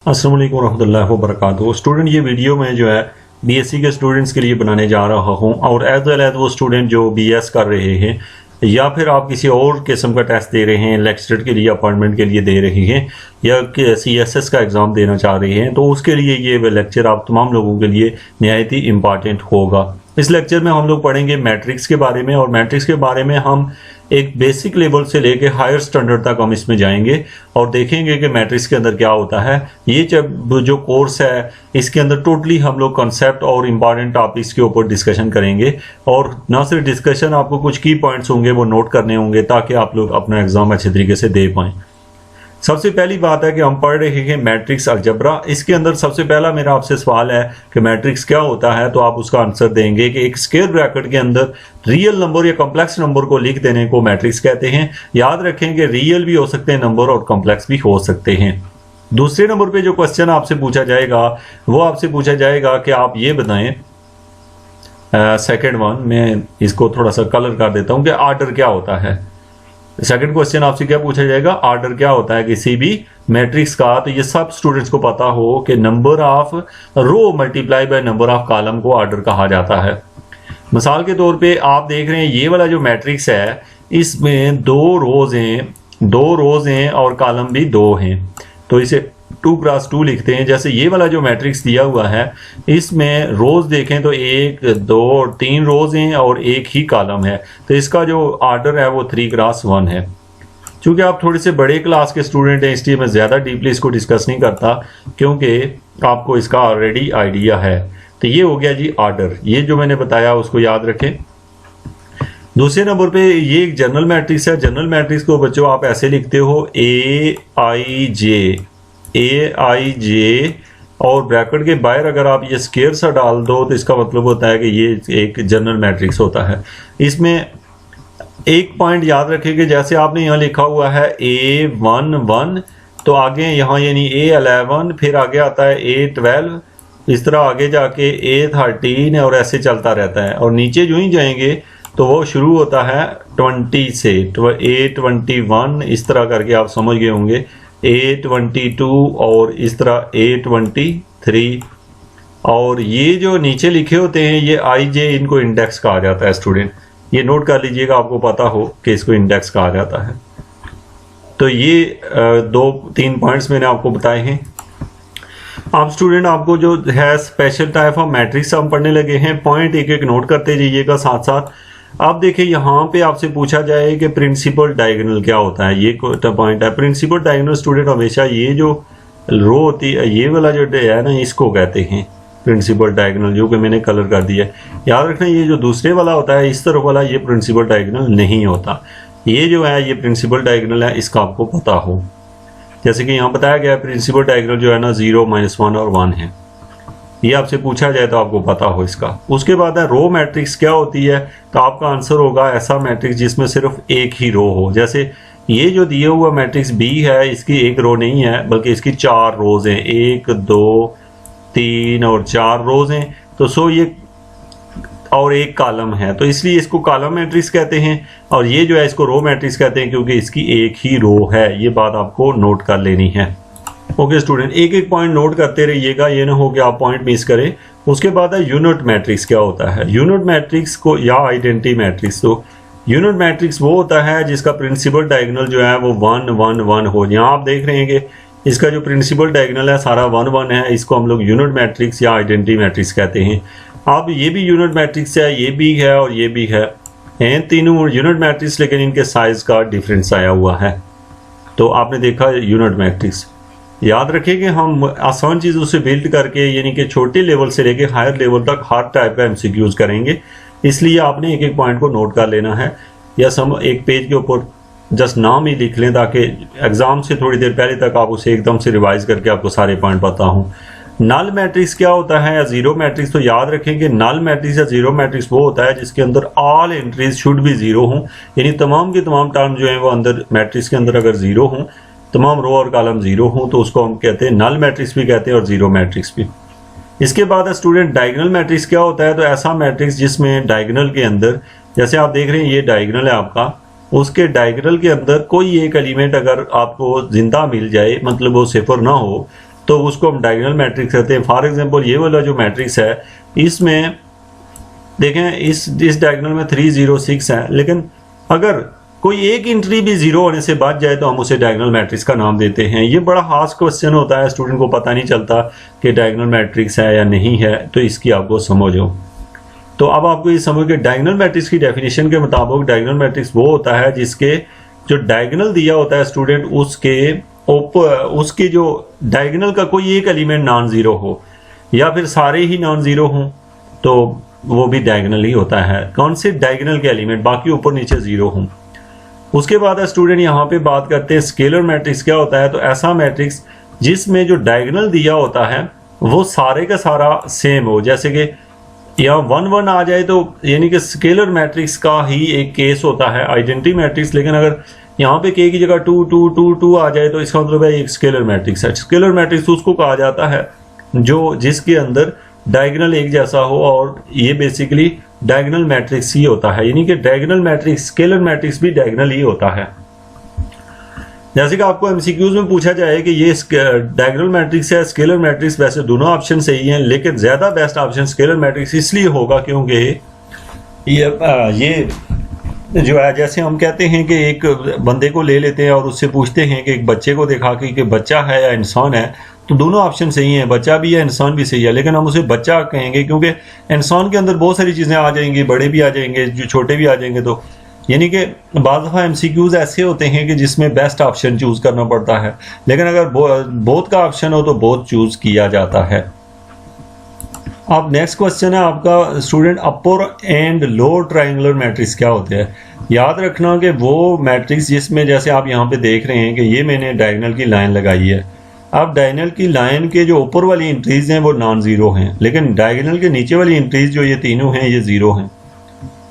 अस्सलाम वालेकुम रहमतुल्लाहि व बरकातुहू। स्टूडेंट, ये वीडियो मैं जो है बीएससी के स्टूडेंट्स के लिए बनाने जा रहा हूँ और एज वेल एज वो स्टूडेंट जो बीएस कर रहे हैं या फिर आप किसी और किस्म का टेस्ट दे रहे हैं, लेक्चरर के लिए अपॉइंटमेंट के लिए दे रहे हैं या सीएसएस का एग्ज़ाम देना चाह रहे हैं, तो उसके लिए ये लेक्चर आप तमाम लोगों के लिए निहायत ही इम्पॉर्टेंट होगा। इस लेक्चर में हम लोग पढ़ेंगे मैट्रिक्स के बारे में, और मैट्रिक्स के बारे में हम एक बेसिक लेवल से लेके हायर स्टैंडर्ड तक हम इसमें जाएंगे और देखेंगे कि मैट्रिक्स के अंदर क्या होता है। ये जो कोर्स है इसके अंदर टोटली हम लोग कॉन्सेप्ट और इम्पॉर्टेंट टॉपिक्स के ऊपर डिस्कशन करेंगे, और ना सिर्फ डिस्कशन, आपको कुछ की पॉइंट्स होंगे वो नोट करने होंगे ताकि आप लोग अपना एग्जाम अच्छे तरीके से दे पाएँ। सबसे पहली बात है कि हम पढ़ रहे हैं मैट्रिक्स अलजेब्रा। इसके अंदर सबसे पहला मेरा आपसे सवाल है कि मैट्रिक्स क्या होता है, तो आप उसका आंसर देंगे कि एक स्क्वायर ब्रैकेट के अंदर रियल नंबर या कॉम्प्लेक्स नंबर को लिख देने को मैट्रिक्स कहते हैं। याद रखें कि रियल भी हो सकते हैं नंबर और कॉम्प्लेक्स भी हो सकते हैं। दूसरे नंबर पे जो क्वेश्चन आपसे पूछा जाएगा वो आपसे पूछा जाएगा कि आप ये बताएं, सेकेंड वन, मैं इसको थोड़ा सा कलर कर देता हूँ कि आर्डर क्या होता है। सेकंड क्वेश्चन आपसे क्या पूछा जाएगा, आर्डर क्या होता है किसी भी मैट्रिक्स का। तो ये सब स्टूडेंट्स को पता हो कि number of row multiply by number of column को आर्डर कहा जाता है। मिसाल के तौर पे आप देख रहे हैं ये वाला जो मैट्रिक्स है इसमें दो रोज हैं और कॉलम भी दो हैं, तो इसे 2x2 लिखते हैं। जैसे ये वाला जो मैट्रिक्स दिया हुआ है इसमें रोज देखें तो 1, 2 और 3 रोज हैं और एक ही कॉलम है, तो इसका जो आर्डर है वो 3x1 है। चूंकि आप थोड़े से बड़े क्लास के स्टूडेंट हैं इसलिए मैं ज़्यादा डीपली इसको डिस्कस नहीं करता क्योंकि आपको इसका ऑलरेडी आइडिया है। तो ये हो गया जी आर्डर, ये जो मैंने बताया उसको याद रखें। दूसरे नंबर पे ये एक जनरल मैट्रिक्स है। जनरल मैट्रिक्स को बच्चों आप ऐसे लिखते हो AIJ और ब्रैकेट के बाहर अगर आप ये स्क्वायर सा डाल दो तो इसका मतलब होता है कि ये एक जनरल मैट्रिक्स होता है। इसमें एक पॉइंट याद रखें कि जैसे आपने यहाँ लिखा हुआ है A11, तो आगे यहाँ यानी A11, फिर आगे आता है A12, इस तरह आगे जाके A13 और ऐसे चलता रहता है, और नीचे जो ही जाएंगे तो वो शुरू होता है 20 से, तो A21, इस तरह करके आप समझ गए होंगे, A22 और इस तरह A23, और ये जो नीचे लिखे होते हैं ये IJ, इनको इंडेक्स कहा जाता है। स्टूडेंट ये नोट कर लीजिएगा, आपको पता हो कि इसको इंडेक्स कहा जाता है। तो ये 2-3 पॉइंट्स मैंने आपको बताए हैं। अब स्टूडेंट आपको जो है स्पेशल टाइप ऑफ मैट्रिक्स हम पढ़ने लगे हैं, पॉइंट एक एक नोट करते जाइएगा साथ साथ। अब देखिए यहाँ पे आपसे पूछा जाए कि प्रिंसिपल डायगोनल क्या होता है, ये पॉइंट है। प्रिंसिपल डायगोनल स्टूडेंट हमेशा ये जो रो होती है ये वाला जो है ना, इसको कहते हैं प्रिंसिपल डायगोनल, जो कि मैंने कलर कर दिया है। याद रखना ये जो दूसरे वाला होता है इस तरफ वाला, ये प्रिंसिपल डायगोनल नहीं होता। ये जो है ये प्रिंसिपल डायगोनल है, इसका आपको पता हो। जैसे कि यहाँ बताया गया है प्रिंसिपल डायगोनल जो है ना 0, -1 और 1 है। ये आपसे पूछा जाए तो आपको पता हो इसका। उसके बाद है रो मैट्रिक्स क्या होती है, तो आपका आंसर होगा ऐसा मैट्रिक्स जिसमें सिर्फ एक ही रो हो। जैसे ये जो दिया हुआ मैट्रिक्स बी है, इसकी एक रो नहीं है बल्कि इसकी 4 रोज हैं, 1, 2, 3 और 4 रोज हैं, तो सो ये और एक कॉलम है, तो इसलिए इसको कॉलम मैट्रिक्स कहते हैं। और ये जो है इसको रो मैट्रिक्स कहते हैं क्योंकि इसकी एक ही रो है। ये बात आपको नोट कर लेनी है। ओके स्टूडेंट, एक एक पॉइंट नोट करते रहिएगा, ये ना हो कि आप पॉइंट मिस करें। उसके बाद है यूनिट मैट्रिक्स क्या होता है। यूनिट मैट्रिक्स को या आइडेंटिटी मैट्रिक्स, तो यूनिट मैट्रिक्स वो होता है जिसका प्रिंसिपल डायगोनल जो है वो 1, 1, 1 हो। यहाँ आप देख रहे हैं कि इसका जो प्रिंसिपल डायगोनल है सारा 1, 1 है, इसको हम लोग यूनिट मैट्रिक्स या आइडेंटिटी मैट्रिक्स कहते हैं। अब ये भी यूनिट मैट्रिक्स है, ये भी है और ये भी है, तीनों यूनिट मैट्रिक्स, लेकिन इनके साइज का डिफरेंस आया हुआ है। तो आपने देखा यूनिट मैट्रिक्स। याद रखें कि हम आसान चीज़ों से बिल्ड करके यानी कि छोटे लेवल से लेके हायर लेवल तक हर टाइप का MCQs करेंगे, इसलिए आपने एक एक पॉइंट को नोट कर लेना है, या एक पेज के ऊपर जस्ट नाम ही लिख लें ताकि एग्जाम से थोड़ी देर पहले तक आप उसे एकदम से रिवाइज करके आपको सारे पॉइंट पता हों। नल मैट्रिक्स क्या होता है या जीरो मैट्रिक्स, तो याद रखें कि नल मैट्रिक्स या जीरो मैट्रिक्स वो होता है जिसके अंदर ऑल एंट्रीज शुड भी जीरो हों, यानी तमाम के तमाम टर्म जो हैं वो अंदर मैट्रिक्स के अंदर अगर जीरो हों, तमाम रो और कॉलम जीरो हों, तो उसको हम कहते हैं नल मैट्रिक्स भी कहते हैं और जीरो मैट्रिक्स भी। इसके बाद स्टूडेंट डायगोनल मैट्रिक्स क्या होता है, तो ऐसा मैट्रिक्स जिसमें डायगोनल के अंदर, जैसे आप देख रहे हैं ये डायगोनल है आपका, उसके डायगोनल के अंदर कोई एक एलिमेंट अगर आपको जिंदा मिल जाए, मतलब वो सिफर ना हो, तो उसको हम डायगोनल मैट्रिक्स कहते हैं। फॉर एग्जांपल ये वाला जो मैट्रिक्स है इसमें देखें इस डायगोनल में 3 0 6 है, लेकिन अगर कोई एक एंट्री भी जीरो होने से बच जाए तो हम उसे डायगोनल मैट्रिक्स का नाम देते हैं। ये बड़ा खास क्वेश्चन होता है, स्टूडेंट को पता नहीं चलता कि डायगोनल मैट्रिक्स है या नहीं है, तो इसकी आपको समझ हो। तो अब आपको ये समझ के डायगोनल मैट्रिक्स की डेफिनेशन के मुताबिक डायगोनल मैट्रिक्स वो होता है जिसके जो डायगोनल दिया होता है स्टूडेंट उसके जो डायगोनल का कोई एक एलिमेंट नॉन जीरो हो या फिर सारे ही नॉन जीरो हों तो वो भी डायगोनल ही होता है। कौन से डायगोनल के एलिमेंट, बाकी ऊपर नीचे जीरो हों। उसके बाद स्टूडेंट यहाँ पे बात करते हैं स्केलर मैट्रिक्स क्या होता है। तो ऐसा मैट्रिक्स जिसमें जो डायगोनल दिया होता है वो सारे का सारा सेम हो, जैसे कि यहाँ 1 1 आ जाए तो यानी कि स्केलर मैट्रिक्स का ही एक केस होता है आइडेंटिटी मैट्रिक्स। लेकिन अगर यहाँ पे k की जगह 2 2 2 2 आ जाए तो इसका मतलब है एक स्केलर मैट्रिक्स है। स्केलर मैट्रिक्स उसको कहा जाता है जो जिसके अंदर डायगोनल एक जैसा हो, और ये बेसिकली डायगोनल मैट्रिक्स ही होता है, यानी कि डायगोनल मैट्रिक्स स्केलर मैट्रिक्स भी डायगोनल ही होता है। जैसे कि आपको एमसीक्यूज में पूछा जाए कि ये डायगोनल मैट्रिक्स है स्केलर मैट्रिक्स, वैसे दोनों ऑप्शन सही हैं, लेकिन ज्यादा बेस्ट ऑप्शन स्केलर मैट्रिक्स इसलिए होगा क्योंकि ये जो है, जैसे हम कहते हैं कि एक बंदे को ले लेते हैं और उससे पूछते हैं कि एक बच्चे को दिखा कि बच्चा है या इंसान है, तो दोनों ऑप्शन सही हैं, बच्चा भी है इंसान भी सही है, लेकिन हम उसे बच्चा कहेंगे क्योंकि इंसान के अंदर बहुत सारी चीज़ें आ जाएंगी, बड़े भी आ जाएंगे, जो छोटे भी आ जाएंगे। तो यानी कि बाज़ दफ़ा एमसीक्यूज ऐसे होते हैं कि जिसमें बेस्ट ऑप्शन चूज़ करना पड़ता है, लेकिन अगर बोथ का ऑप्शन हो तो बोथ चूज़ किया जाता है। अब नेक्स्ट क्वेश्चन है आपका student, upper and lower triangular matrix क्या होते हैं। याद रखना कि वो मैट्रिक्स जिसमें जैसे आप यहाँ पे देख रहे हैं कि ये मैंने डायगोनल की लाइन लगाई है। अब डायगोनल की लाइन के जो ऊपर वाली एंट्रीज हैं वो नॉन जीरो हैं, लेकिन डायगोनल के नीचे वाली एंट्रीज जो ये तीनों हैं ये जीरो हैं।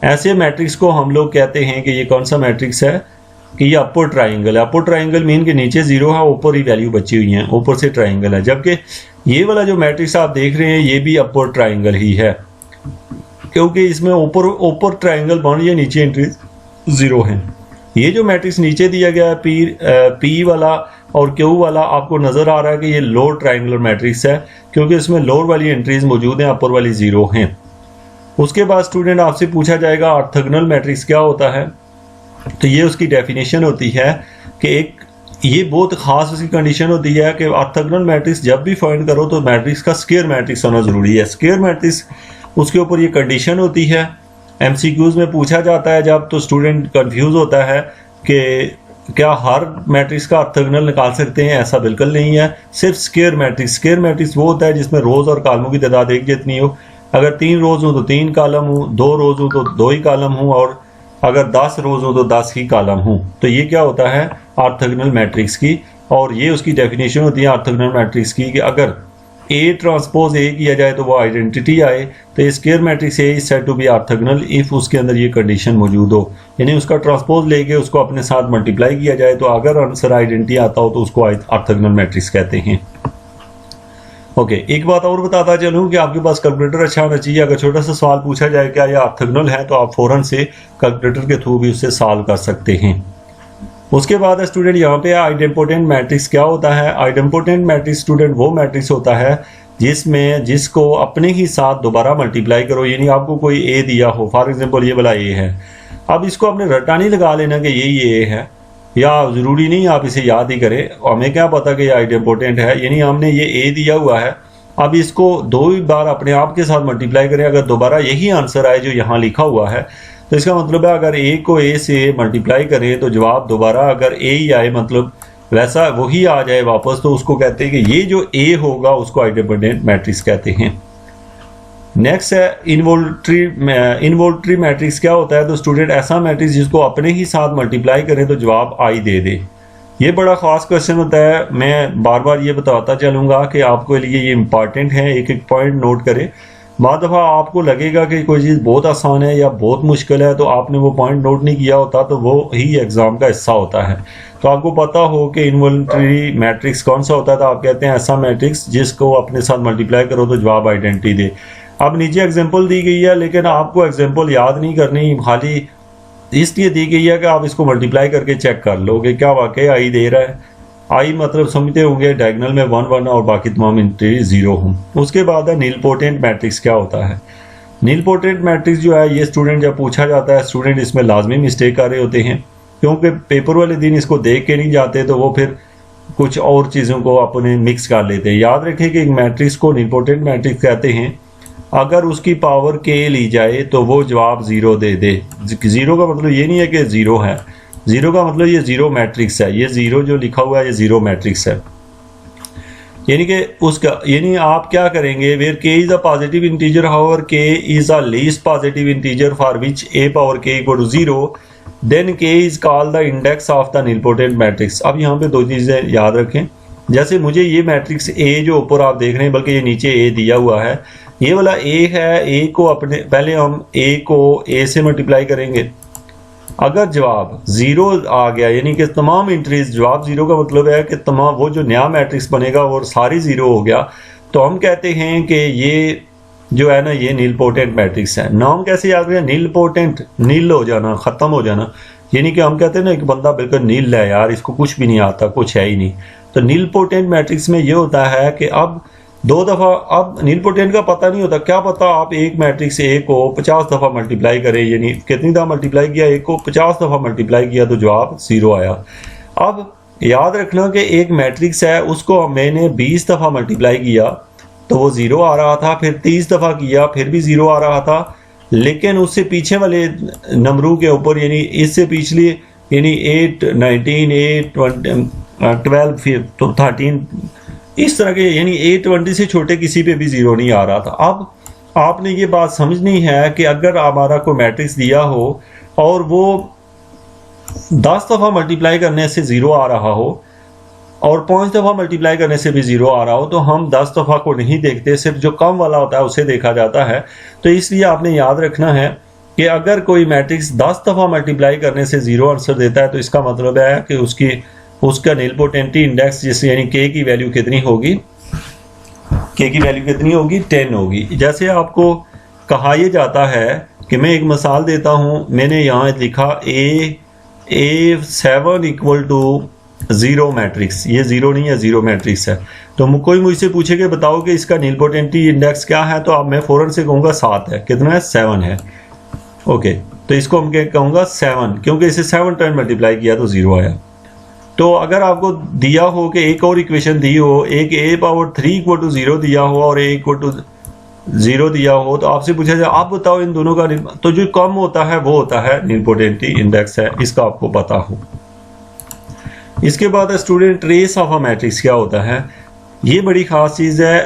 ऐसे मैट्रिक्स को हम लोग कहते हैं कि ये कौन सा मैट्रिक्स है कि ये अपर ट्राइंगल है। अपर ट्राइंगल मीन के नीचे जीरो है, ऊपर ही वैल्यू बची हुई है, ऊपर से ट्राइंगल है। जबकि ये वाला जो मैट्रिक्स आप देख रहे हैं ये भी अपर ट्राइंगल ही है, क्योंकि इसमें ऊपर ट्राइंगल बन रही है, नीचे एंट्रीज जीरो है। ये जो मैट्रिक्स नीचे दिया गया है पी वाला और क्यू वाला, आपको नजर आ रहा है कि ये लोअर ट्राइंगुलर मैट्रिक्स है, क्योंकि इसमें लोअर वाली एंट्रीज मौजूद हैं, अपर वाली जीरो हैं। उसके बाद स्टूडेंट आपसे पूछा जाएगा ऑर्थोगोनल मैट्रिक्स क्या होता है। तो ये उसकी डेफिनेशन होती है कि ये बहुत खास उसकी कंडीशन होती है कि ऑर्थोगोनल मैट्रिक्स जब भी फाइंड करो तो मैट्रिक्स का स्क्वायर मैट्रिक्स होना जरूरी है। स्क्वायर मैट्रिक्स उसके ऊपर ये कंडीशन होती है, एमसीक्यूज में पूछा जाता है जब, तो स्टूडेंट कंफ्यूज होता है कि क्या हर मैट्रिक्स का ऑर्थोगोनल निकाल सकते हैं। ऐसा बिल्कुल नहीं है, सिर्फ स्क्वायर मैट्रिक्स वो होता है जिसमें रोज और कॉलमों की तादाद एक जितनी हो। अगर 3 रोज हो तो 3 कॉलम हो, 2 रोज हो तो 2 ही कॉलम हो, और अगर 10 रोज हो तो 10 ही कॉलम हो। तो ये क्या होता है ऑर्थोगोनल मैट्रिक्स की, और ये उसकी डेफिनेशन होती है ऑर्थोगोनल मैट्रिक्स की कि अगर A ट्रांसपोज A किया जाए तो वो आइडेंटिटी आए। तो ये square matrix A is said to be orthogonal if उसके अंदर ये कंडीशन मौजूद हो, यानी उसका ट्रांसपोज लेके उसको अपने साथ मल्टीप्लाई किया जाए, तो अगर आंसर आइडेंटिटी आता हो तो उसको ऑर्थोगोनल मैट्रिक्स कहते हैं। ओके, एक बात और बताता चलूँ कि आपके पास कैलकुलेटर अच्छा होना चाहिए। अगर छोटा सा सवाल पूछा जाए क्या ये ऑर्थोगोनल है, तो आप फौरन से कैलकुलेटर के थ्रू भी उससे सॉल्व कर सकते हैं। उसके बाद स्टूडेंट यहाँ पे आइडेम्पोटेंट मैट्रिक्स क्या होता है। आइडेम्पोटेंट मैट्रिक्स स्टूडेंट वो मैट्रिक्स होता है जिसको अपने ही साथ दोबारा मल्टीप्लाई करो, यानी आपको कोई ए दिया हो, फॉर एग्जांपल ये वाला ए है, अब इसको आपने रटा नहीं लगा लेना कि यही ए है, या ज़रूरी नहीं आप इसे याद ही करें, हमें क्या पता कि ये आइडेम्पोटेंट है, यानी हमने ये ए दिया हुआ है, अब इसको 2 बार अपने आप के साथ मल्टीप्लाई करें, अगर दोबारा यही आंसर आए जो यहाँ लिखा हुआ है, तो इसका मतलब है अगर ए को ए से मल्टीप्लाई करें तो जवाब दोबारा अगर ए ही आए, मतलब वैसा वही आ जाए वापस, तो उसको कहते हैं कि ये जो ए होगा उसको आइडेम्पोटेंट मैट्रिक्स कहते हैं। नेक्स्ट है इनवॉल्यूटरी मैट्रिक्स क्या होता है। तो स्टूडेंट ऐसा मैट्रिक्स जिसको अपने ही साथ मल्टीप्लाई करें तो जवाब आई दे दे। ये बड़ा खास क्वेश्चन होता है, मैं बार बार ये बताता चलूँगा कि आपके लिए ये इंपॉर्टेंट है, एक एक पॉइंट नोट करें। बाद दफ़ा आपको लगेगा कि कोई चीज़ बहुत आसान है या बहुत मुश्किल है, तो आपने वो पॉइंट नोट नहीं किया होता, तो वो ही एग्ज़ाम का हिस्सा होता है। तो आपको पता हो कि इनवॉल्यूटरी मैट्रिक्स कौन सा होता है, तो आप कहते हैं ऐसा मैट्रिक्स जिसको अपने साथ मल्टीप्लाई करो तो जवाब आइडेंटिटी दे। अब नीचे एग्जाम्पल दी गई है, लेकिन आपको एग्जाम्पल याद नहीं करनी, खाली इसलिए दी गई है कि आप इसको मल्टीप्लाई करके चेक कर लो कि क्या वाकई आई दे रहा है। आई मतलब समझते होंगे डायगोनल में 1 1 और बाकी तमाम एंट्री 0 हों। उसके बाद है नीलपोटेंट मैट्रिक्स क्या होता है। नीलपोटेंट मैट्रिक्स जो है ये स्टूडेंट जब पूछा जाता है स्टूडेंट इसमें लाजमी मिस्टेक कर रहे होते हैं, क्योंकि पेपर वाले दिन इसको देख के नहीं जाते तो वो फिर कुछ और चीज़ों को अपने मिक्स कर लेते हैं। याद रखें कि एक मैट्रिक्स को नीलपोटेंट मैट्रिक्स कहते हैं अगर उसकी पावर k ली जाए तो वो जवाब 0 दे दे। 0 का मतलब ये नहीं है कि 0 है, 0 का मतलब ये 0 मैट्रिक्स है, ये 0 जो लिखा हुआ है ये 0 मैट्रिक्स है। यानी कि उसका यानी आप क्या करेंगे, where k is a positive integer however k is a least positive integer for which a power k equal to 0 then k is called the index of the nilpotent matrix. अब यहाँ पे दो चीज़ें याद रखें, जैसे मुझे ये मैट्रिक्स A जो ऊपर आप देख रहे हैं बल्कि ये नीचे A दिया हुआ है, ये वाला A है, A को अपने पहले हम A को A से मल्टीप्लाई करेंगे। अगर जवाब 0 आ गया यानी कि तमाम एंट्रीज जवाब 0 का मतलब है कि तमाम वो जो नया मैट्रिक्स बनेगा वो सारी 0 हो गया, तो हम कहते हैं कि ये जो है ना ये नीलपोटेंट मैट्रिक्स है। नाम कैसे याद रखें, नीलपोटेंट, नील हो जाना, ख़त्म हो जाना, यानी कि हम कहते हैं ना एक बंदा बिल्कुल नील है यार, इसको कुछ भी नहीं आता, कुछ है ही नहीं। तो नीलपोटेंट मैट्रिक्स में ये होता है कि अब 2 दफ़ा, अब नीलपोटेंट का पता नहीं होता, क्या पता आप एक मैट्रिक्स A को 50 दफ़ा मल्टीप्लाई करें, यानी कितनी दफ़ा मल्टीप्लाई किया, A को 50 दफ़ा मल्टीप्लाई किया तो जवाब 0 आया। अब याद रखना कि एक मैट्रिक्स है उसको मैंने 20 दफ़ा मल्टीप्लाई किया तो वो 0 आ रहा था, फिर 30 दफ़ा किया फिर भी 0 आ रहा था, लेकिन उससे पीछे वाले नंबरों के ऊपर यानी इससे पिछली यानी 8 19 8 12 फिर तो 13 इस तरह के यानी 820 से छोटे किसी पे भी 0 नहीं आ रहा था। अब आपने ये बात समझनी है कि अगर हमारा कोई मैट्रिक्स दिया हो और वो 10 दफ़ा मल्टीप्लाई करने से 0 आ रहा हो और 5 दफ़ा मल्टीप्लाई करने से भी 0 आ रहा हो, तो हम 10 दफ़ा को नहीं देखते, सिर्फ जो कम वाला होता है उसे देखा जाता है। तो इसलिए आपने याद रखना है कि अगर कोई मैट्रिक्स 10 दफ़ा मल्टीप्लाई करने से 0 आंसर देता है तो इसका मतलब है कि उसका नीलपोटेंटी इंडेक्स जिससे यानी k की वैल्यू कितनी होगी, k की वैल्यू कितनी होगी, 10 होगी। जैसे आपको कहा यह जाता है कि मैं एक मिसाल देता हूँ, मैंने यहाँ लिखा A7 इक्वल टू 0 मैट्रिक्स, ये 0 नहीं है 0 मैट्रिक्स है। तो कोई मुझसे पूछे कि बताओ कि इसका नीलपोटेंटी इंडेक्स क्या है, तो अब मैं फ़ौरन से कहूँगा 7 है। कितना है, 7 है। ओके, तो इसको हम क्या कहूँगा 7, क्योंकि इसे 7 टाइम मल्टीप्लाई किया तो 0 आया। तो अगर आपको दिया हो कि एक और इक्वेशन दी हो, एक a पावर 3 इक्वल टू 0 दिया हो और a इक्वल टू 0 दिया हो, तो आपसे पूछा जाए आप बताओ इन दोनों का, तो जो कम होता है वो होता है नीलपोटेंटी इंडेक्स है, इसका आपको पता हो। इसके बाद student trace of a matrix क्या होता है, ये बड़ी खास चीज़ है,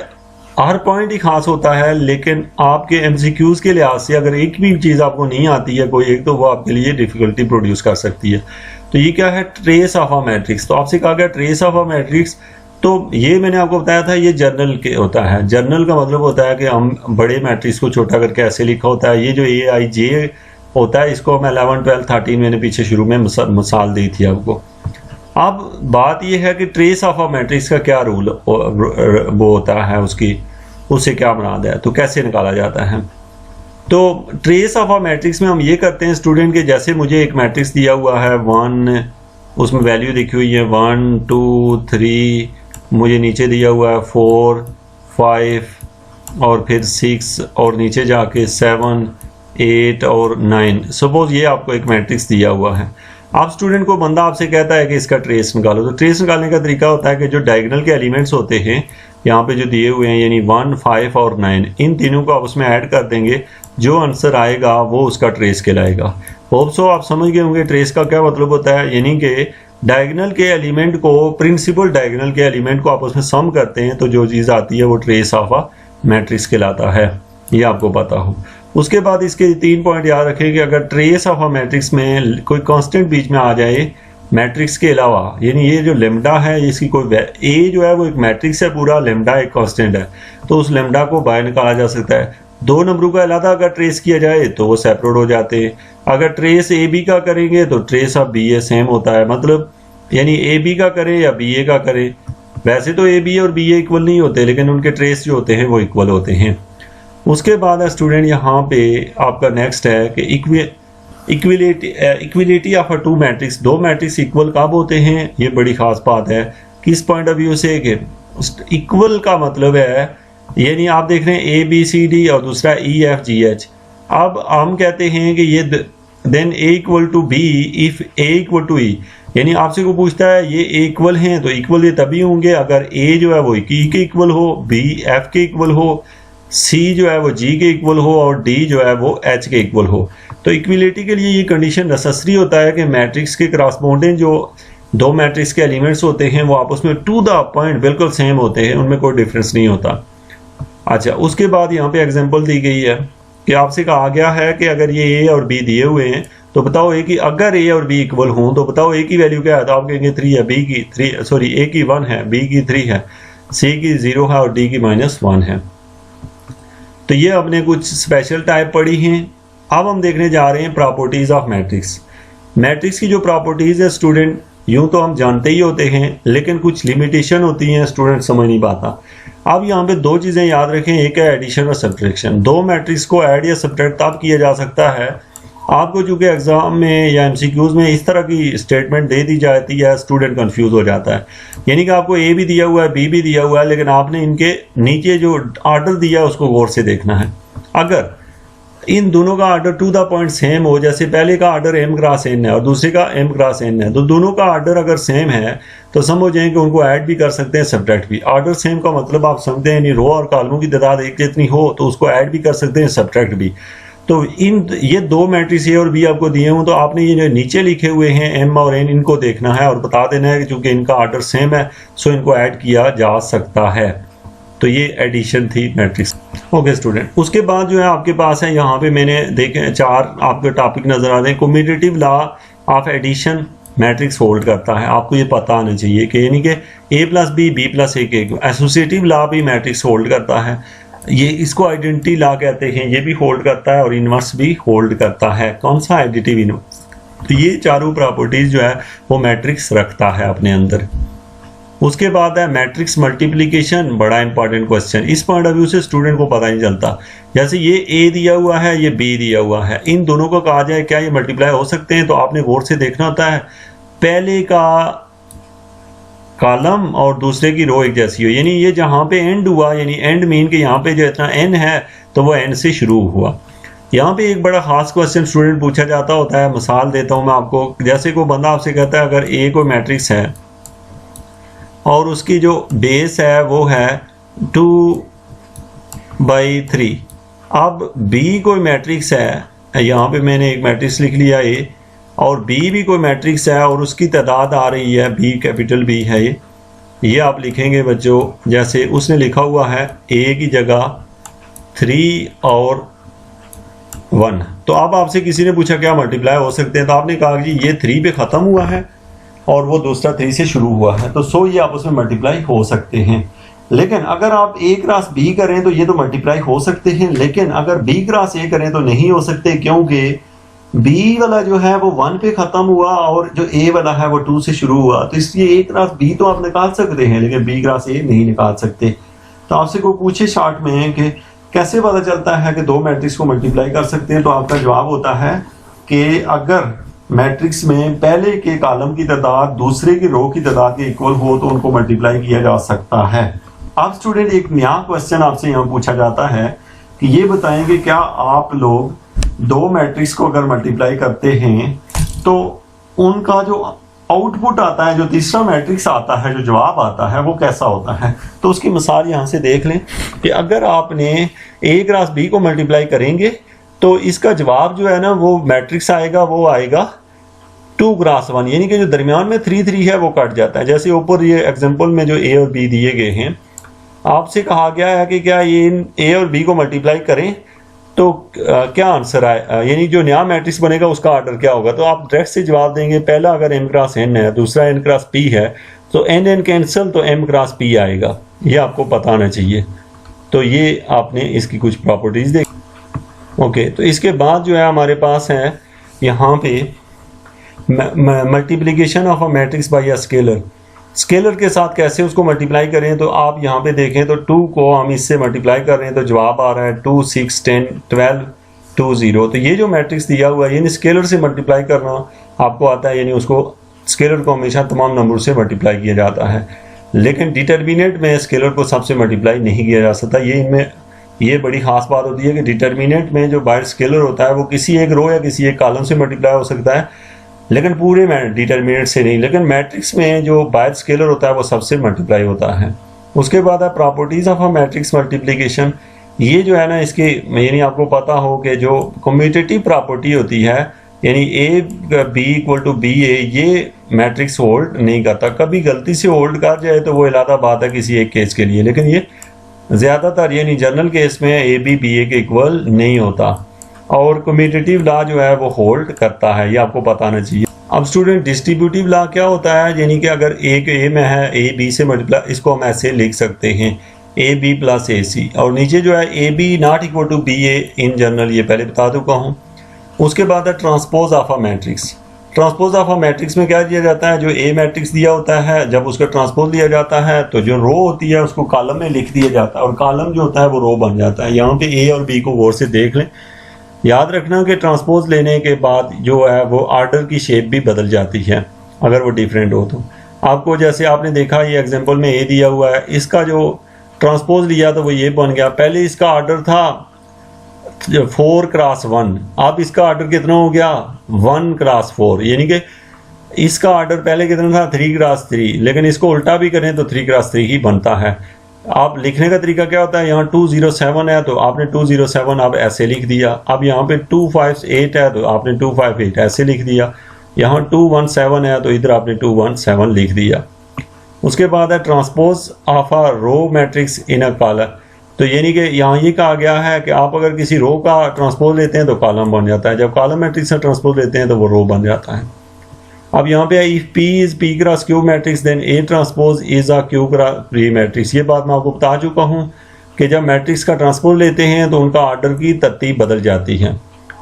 हर पॉइंट ही खास होता है, लेकिन आपके एमसीक्यूज के लिहाज से अगर एक भी चीज़ आपको नहीं आती है कोई एक, तो वो आपके लिए डिफिकल्टी प्रोड्यूस कर सकती है। तो ये क्या है, ट्रेस ऑफ अ मैट्रिक्स। तो आपसे कहा गया ट्रेस ऑफ अ मैट्रिक्स, तो ये मैंने आपको बताया था ये जर्नल के होता है। जर्नल का मतलब होता है कि हम बड़े मैट्रिक्स को छोटा करके ऐसे लिखा होता है। ये जो AIJ होता है इसको हम 11 12 13 मैंने पीछे शुरू में मिसाल दी थी आपको। अब बात यह है कि ट्रेस ऑफ अ मैट्रिक्स का क्या रूल वो होता है, उससे क्या मुराद है, तो कैसे निकाला जाता है। तो ट्रेस ऑफ अ मैट्रिक्स में हम ये करते हैं स्टूडेंट के, जैसे मुझे एक मैट्रिक्स दिया हुआ है 1, उसमें वैल्यू लिखी हुई है 1 2 3, मुझे नीचे दिया हुआ है 4 5 और फिर 6 और नीचे जाके 7 8 और 9। सपोज ये आपको एक मैट्रिक्स दिया हुआ है। आप स्टूडेंट को बंदा आपसे कहता है कि इसका ट्रेस निकालो, तो ट्रेस निकालने का तरीका होता है कि जो डायगोनल के एलिमेंट्स होते हैं यहाँ पे जो दिए हुए हैं यानी 1 5 और 9, इन तीनों को आप उसमें ऐड कर देंगे, जो आंसर आएगा वो उसका ट्रेस कहलाएगा। होप सो आप समझ गए होंगे ट्रेस का क्या मतलब होता है, यानी कि डायगोनल के एलिमेंट को, प्रिंसिपल डायगोनल के एलिमेंट को आप उसमें सम करते हैं तो जो चीज़ आती है वो ट्रेस ऑफ अ मैट्रिक्स कहलाता है, ये आपको पता हो। उसके बाद इसके 3 पॉइंट याद रखें कि अगर ट्रेस ऑफ अ मैट्रिक्स में कोई कांस्टेंट बीच में आ जाए मैट्रिक्स के अलावा, यानी ये जो लेमडा है इसकी कोई ए जो है वो एक मैट्रिक्स है पूरा, लेमडा एक कांस्टेंट है, तो उस लेमडा को बाहर निकाला जा सकता है। 2 नंबरों का अलग अगर ट्रेस किया जाए तो वो सेपरेट हो जाते हैं। अगर ट्रेस ए बी का करेंगे तो trace of B A same होता है, मतलब यानी ए बी का करें या बी ए का करें, वैसे तो ए बी और बी ए इक्वल नहीं होते लेकिन उनके ट्रेस जो होते हैं वो इक्वल होते हैं। उसके बाद स्टूडेंट यहाँ पे आपका नेक्स्ट है कि equality of a 2 matrix, 2 matrix equal कब होते हैं, ये बड़ी खास बात है। किस पॉइंट ऑफ व्यू से कि इक्वल का मतलब है, यानी आप देख रहे हैं ए बी सी डी और दूसरा ई एफ जी एच। अब हम कहते हैं कि ये then A equal to B if A equal to E, यानी आपसे को पूछता है ये ए इक्वल हैं तो इक्वल ये तभी होंगे अगर ए जो है वो ई के इक्वल हो, बी एफ के इक्वल हो, सी जो है वो जी के इक्वल हो और डी जो है वो एच के इक्वल हो। तो इक्विलिटी के लिए ये कंडीशन नेसेसरी होता है कि मैट्रिक्स के करस्पॉन्डेंट जो दो मैट्रिक्स के एलिमेंट्स होते हैं वो आपस में टू द पॉइंट बिल्कुल सेम होते हैं, उनमें कोई डिफरेंस नहीं होता। अच्छा, उसके बाद यहाँ पे एग्जांपल दी गई है कि आपसे कहा गया है कि अगर ये ए और बी दिए हुए हैं तो बताओ ए की, अगर ए और बी इक्वल हों तो बताओ ए की वैल्यू क्या है, तो आप कहेंगे 3 है, बी की 3 सॉरी ए की 1 है, बी की 3 है, सी की 0 है और डी की -1 है। तो ये हमने कुछ स्पेशल टाइप पढ़ी हैं। अब हम देखने जा रहे हैं प्रॉपर्टीज ऑफ मैट्रिक्स। मैट्रिक्स की जो प्रॉपर्टीज है स्टूडेंट, यूं तो हम जानते ही होते हैं लेकिन कुछ लिमिटेशन होती हैं, स्टूडेंट समझ नहीं पाता। अब यहाँ पे दो चीज़ें याद रखें, एक है एडिशन और सब्ट्रैक्शन। दो मैट्रिक्स को ऐड या सब्ट्रैक्ट तब किया जा सकता है आपको चूंकि एग्जाम में या एमसीक्यूज में इस तरह की स्टेटमेंट दे दी जाती है, स्टूडेंट कंफ्यूज हो जाता है। यानी कि आपको ए भी दिया हुआ है, बी भी दिया हुआ है, लेकिन आपने इनके नीचे जो आर्डर दिया है उसको गौर से देखना है। अगर इन दोनों का order to the point same हो, जैसे पहले का आर्डर m क्रॉस n है और दूसरे का m क्रॉस n है, तो दोनों का आर्डर अगर सेम है तो समझ जाएं कि उनको ऐड भी कर सकते हैं, सब्ट्रैक्ट भी। आर्डर सेम का मतलब आप समझते हैं यानी रो और कॉलमों की तादाद एक जितनी हो तो उसको ऐड भी कर सकते हैं, सब्ट्रैक्ट भी। तो ये दो मैट्रिक्स ए और बी आपको दिए हों तो आपने ये जो नीचे लिखे हुए हैं m और n, इनको देखना है और बता देना है कि चूंकि इनका आर्डर सेम है सो इनको ऐड किया जा सकता है। तो ये एडिशन थी मैट्रिक्स। ओके स्टूडेंट, उसके बाद जो है आपके पास है यहाँ पे मैंने देखे 4 आपके टॉपिक नजर आ रहे हैं। Commutative law of addition matrix hold करता है, आपको ये पता आना चाहिए कि यानी कि a plus B, B plus A के। एसोसिएटिव लॉ भी मैट्रिक्स होल्ड करता है, ये इसको आइडेंटिटी लॉ कहते हैं, ये भी होल्ड करता है और इनवर्स भी होल्ड करता है। कौन सा? Additive inverse. तो ये चारों प्रॉपर्टीज जो है वो मैट्रिक्स रखता है अपने अंदर। उसके बाद है मैट्रिक्स मल्टीप्लिकेशन, बड़ा इंपॉर्टेंट क्वेश्चन। इस पॉइंट ऑफ व्यू से स्टूडेंट को पता नहीं चलता, जैसे ये a दिया हुआ है, ये b दिया हुआ है, इन दोनों को कहा जाए क्या ये मल्टीप्लाई हो सकते हैं? तो आपने गौर से देखना होता है पहले का कॉलम और दूसरे की रो एक जैसी हो, यानी ये जहाँ पे एंड हुआ, यानी एंड मीन के यहाँ पे जो इतना n है तो वो n से शुरू हुआ। यहाँ पे एक बड़ा खास क्वेश्चन स्टूडेंट पूछा जाता होता है, मिसाल देता हूँ मैं आपको। जैसे कोई बंदा आपसे कहता है अगर a कोई मैट्रिक्स है और उसकी जो बेस है वो है 2/3। अब b कोई मैट्रिक्स है, यहाँ पे मैंने एक मैट्रिक्स लिख लिया a, और b भी कोई मैट्रिक्स है और उसकी तादाद आ रही है b, कैपिटल B है ये आप लिखेंगे बच्चों जैसे उसने लिखा हुआ है a की जगह 3 और 1। तो अब आपसे किसी ने पूछा क्या मल्टीप्लाई हो सकते हैं, तो आपने कहा कि ये 3 पे ख़त्म हुआ है और वो दूसरा 3 से शुरू हुआ है, तो सो ये आपस में मल्टीप्लाई हो सकते हैं। लेकिन अगर आप a क्रॉस b करें तो ये तो मल्टीप्लाई हो सकते हैं, लेकिन अगर b क्रॉस a करें तो नहीं हो सकते, क्योंकि b वाला जो है वो 1 पे ख़त्म हुआ और जो a वाला है वो 2 से शुरू हुआ। तो इसलिए a क्रॉस b तो आप निकाल सकते हैं लेकिन b क्रॉस a नहीं निकाल सकते। तो आपसे कोई पूछे शॉर्ट में कि कैसे पता चलता है कि दो मैट्रिक्स को मल्टीप्लाई कर सकते हैं, तो आपका जवाब होता है कि अगर मैट्रिक्स में पहले के कॉलम की तादाद दूसरे की रो की तादाद के इक्वल हो तो उनको मल्टीप्लाई किया जा सकता है। अब स्टूडेंट एक नया क्वेश्चन आपसे यहाँ पूछा जाता है कि ये बताएंगे क्या आप लोग दो मैट्रिक्स को अगर मल्टीप्लाई करते हैं तो उनका जो आउटपुट आता है, जो तीसरा मैट्रिक्स आता है, जो जवाब आता है वो कैसा होता है। तो उसकी मिसाल यहाँ से देख लें कि अगर आपने a क्रॉस b को मल्टीप्लाई करेंगे तो इसका जवाब जो है ना वो मैट्रिक्स आएगा, वो आएगा 2 क्रॉस 1, यानी कि जो दरमियान में 3 3 है वो कट जाता है। जैसे ऊपर ये एग्जांपल में जो a और b दिए गए हैं, आपसे कहा गया है कि क्या ये a और b को मल्टीप्लाई करें तो क्या आंसर आए, यानी जो नया मैट्रिक्स बनेगा उसका ऑर्डर क्या होगा। तो आप डायरेक्ट से जवाब देंगे, पहला अगर m क्रॉस n है, दूसरा n क्रॉस p है, तो n कैंसिल तो m क्रॉस p आएगा। ये आपको पता होना चाहिए। तो ये आपने इसकी कुछ प्रॉपर्टीज देखी। ओके, तो इसके बाद जो है हमारे पास है यहाँ पे multiplication of a matrix bye a scalar. Scalar के साथ कैसे उसको मल्टीप्लाई करें, तो आप यहाँ पे देखें तो 2 को हम इससे मल्टीप्लाई कर रहे हैं तो जवाब आ रहा है 2 6 10 12 2 0। तो ये जो मैट्रिक्स दिया हुआ है यानी स्केलर से मल्टीप्लाई करना आपको आता है, यानी उसको स्केलर को हमेशा तमाम नंबर से मल्टीप्लाई किया जाता है। लेकिन डिटर्मिनेंट में स्केलर को सबसे मल्टीप्लाई नहीं किया जा सकता। ये इनमें ये बड़ी खास बात होती है कि डिटर्मिनेंट में जो बायर स्केलर होता है वो किसी एक रो या किसी एक कॉलम से मल्टीप्लाई हो सकता है, लेकिन पूरे डिटर्मिनेंट से नहीं। लेकिन मैट्रिक्स में जो बायर स्केलर होता है वो सबसे मल्टीप्लाई होता है। उसके बाद है properties of a matrix multiplication. ये जो है ना, इसकी यानी आपको पता हो कि जो कम्यूटेटिव प्रॉपर्टी होती है, यानी A B equal to B A, ये मैट्रिक्स होल्ड नहीं करता। कभी गलती से होल्ड कर जाए तो वो अलग बात है किसी एक केस के लिए, लेकिन ये ज़्यादातर यानी जनरल केस में ए बी बी ए के इक्वल नहीं होता। और कम्यूटेटिव लॉ जो है वो होल्ड करता है, ये आपको बताना चाहिए। अब स्टूडेंट, डिस्ट्रीब्यूटिव लॉ क्या होता है? यानी कि अगर एक ए में है, ए बी से मल्टीप्लाई, इसको हम ऐसे लिख सकते हैं ए बी प्लस ए सी, और नीचे जो है A B not equal to B A in general, ये पहले बता चुका हूँ। उसके बाद है transpose of a matrix. Transpose of a matrix में क्या दिया जाता है? जो ए मैट्रिक्स दिया होता है, जब उसका ट्रांसपोज दिया जाता है तो जो रो होती है उसको कॉलम में लिख दिया जाता है, और कॉलम जो होता है वो रो बन जाता है। यहाँ पे ए और बी को गौर से देख लें। याद रखना कि ट्रांसपोज लेने के बाद जो है वो आर्डर की शेप भी बदल जाती है अगर वो डिफरेंट हो तो। आपको जैसे आपने देखा ये एग्जांपल में ए दिया हुआ है, इसका जो ट्रांसपोज लिया तो वो ये बन गया। पहले इसका आर्डर था 4 क्रॉस 1, अब इसका आर्डर कितना हो गया 1 क्रॉस 4, यानी कि इसका आर्डर पहले कितना था 3 क्रॉस 3, लेकिन इसको उल्टा भी करें तो 3 क्रॉस 3 ही बनता है। आप लिखने का तरीका क्या होता है? यहाँ 207 है तो आपने 207 आप ऐसे लिख दिया। अब यहाँ पे 258 है तो आपने 258 ऐसे लिख दिया। यहाँ 217 है तो इधर आपने 217 लिख दिया। उसके बाद है transpose of a row matrix in a column. तो यानी कि यहाँ ये कहा गया है कि आप अगर किसी रो का ट्रांसपोज लेते हैं तो कॉलम बन जाता है, जब कॉलम मैट्रिक्स का ट्रांसपोज लेते हैं तो वो रो बन जाता है। अब यहाँ पे if P is P cross Q matrix then A transpose is a Q cross P matrix. ये बात मैं आपको बता चुका हूँ कि जब मैट्रिक्स का ट्रांसपोज लेते हैं तो उनका आर्डर की तरतीब बदल जाती है।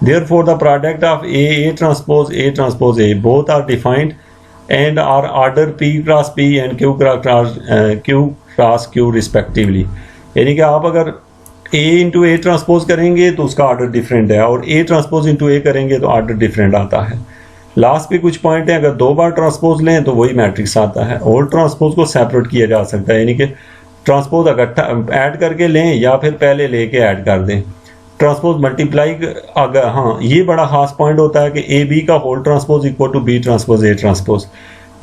Therefore the product of A transpose A both are defined and are order P cross P and Q cross Q respectively. यानी कि आप अगर A इंटू A ट्रांसपोज करेंगे तो उसका आर्डर डिफरेंट है, और A ट्रांसपोज इंटू A करेंगे तो आर्डर डिफरेंट आता है। लास्ट पे कुछ पॉइंट है, अगर 2 बार ट्रांसपोज लें तो वही मैट्रिक्स आता है। और ट्रांसपोज को सेपरेट किया जा सकता है, यानी कि ट्रांसपोज इकट्ठा ऐड करके लें या फिर पहले लेके ऐड कर दें। ट्रांसपोज मल्टीप्लाई अगर, हाँ ये बड़ा खास पॉइंट होता है कि ए बी का whole transpose equal to B transpose A transpose,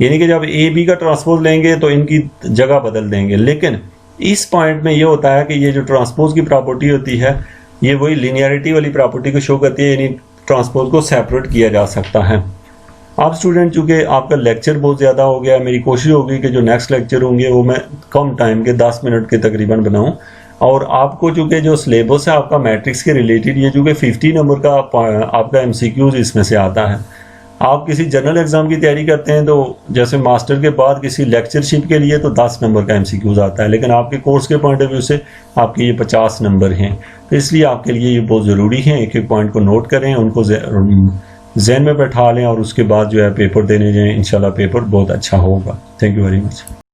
यानी कि जब ए बी का ट्रांसपोज लेंगे तो इनकी जगह बदल देंगे। लेकिन इस पॉइंट में ये होता है कि ये जो ट्रांसपोज की प्रॉपर्टी होती है ये वही लिनियरिटी वाली प्रॉपर्टी को शो करती है, यानी ट्रांसपोज को सेपरेट किया जा सकता है। अब स्टूडेंट, चूँकि आपका लेक्चर बहुत ज़्यादा हो गया, मेरी कोशिश होगी कि जो नेक्स्ट लेक्चर होंगे वो मैं कम टाइम के 10 मिनट के तकरीबन बनाऊं। और आपको चूँकि जो सिलेबस है आपका मैट्रिक्स के रिलेटेड, ये चूँकि 50 नंबर का आपका MCQs इसमें से आता है। आप किसी जनरल एग्ज़ाम की तैयारी करते हैं तो जैसे मास्टर के बाद किसी लेक्चरशिप के लिए तो 10 नंबर का MCQs आता है, लेकिन आपके कोर्स के पॉइंट ऑफ व्यू से आपके ये 50 नंबर हैं। तो इसलिए आपके लिए ये बहुत ज़रूरी है, एक एक पॉइंट को नोट करें, उनको ज़हन में बैठा लें और उसके बाद जो है पेपर देने जाएं। इंशाल्लाह पेपर बहुत अच्छा होगा। Thank you very much.